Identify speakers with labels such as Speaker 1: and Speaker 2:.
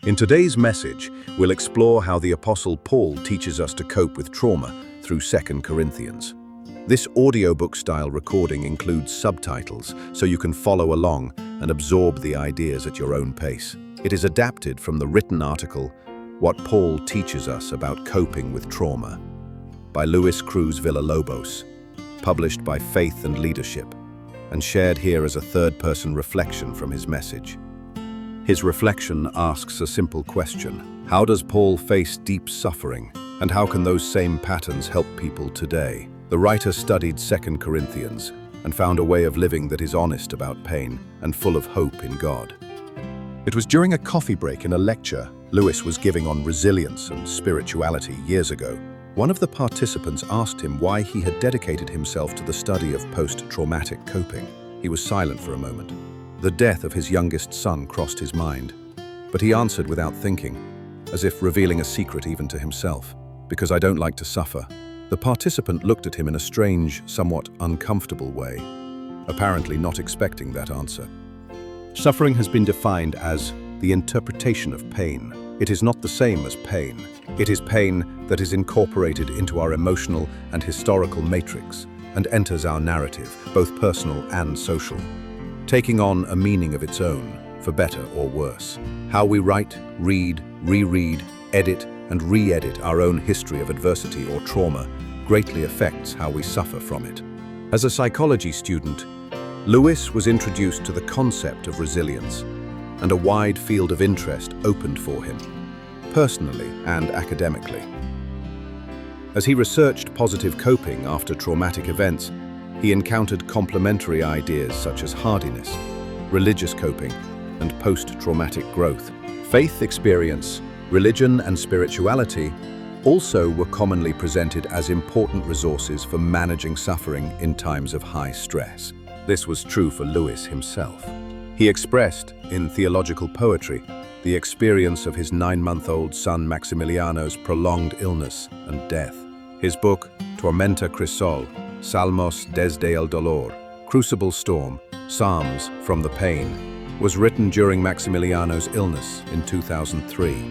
Speaker 1: In today's message, we'll explore how the Apostle Paul teaches us to cope with trauma through 2 Corinthians. This audiobook-style recording includes subtitles, so you can follow along and absorb the ideas at your own pace. It is adapted from the written article, What Paul Teaches Us About Coping with Trauma, by Luis Cruz Villalobos, published by Faith and Leadership, and shared here as a third-person reflection from his message. His reflection asks a simple question: how does Paul face deep suffering, and how can those same patterns help people today? The writer studied 2 Corinthians and found a way of living that is honest about pain and full of hope in God. It was during a coffee break in a lecture Luis was giving on resilience and spirituality years ago. One of the participants asked him why he had dedicated himself to the study of post-traumatic coping. He was silent for a moment. The death of his youngest son crossed his mind, but he answered without thinking, as if revealing a secret even to himself: "Because I don't like to suffer." The participant looked at him in a strange, somewhat uncomfortable way, apparently not expecting that answer. Suffering has been defined as the interpretation of pain. It is not the same as pain. It is pain that is incorporated into our emotional and historical matrix and enters our narrative, both personal and social, taking on a meaning of its own, for better or worse. How we write, read, reread, edit, and re-edit our own history of adversity or trauma greatly affects how we suffer from it. As a psychology student, Luis was introduced to the concept of resilience, and a wide field of interest opened for him, personally and academically. As he researched positive coping after traumatic events, he encountered complementary ideas such as hardiness, religious coping, and post-traumatic growth. Faith experience, religion, and spirituality also were commonly presented as important resources for managing suffering in times of high stress. This was true for Luis himself. He expressed, in theological poetry, the experience of his 9-month-old son Maximiliano's prolonged illness and death. His book, Tormenta Crisol, Salmos desde el dolor, Crucible Storm, Psalms from the Pain, was written during Maximiliano's illness in 2003.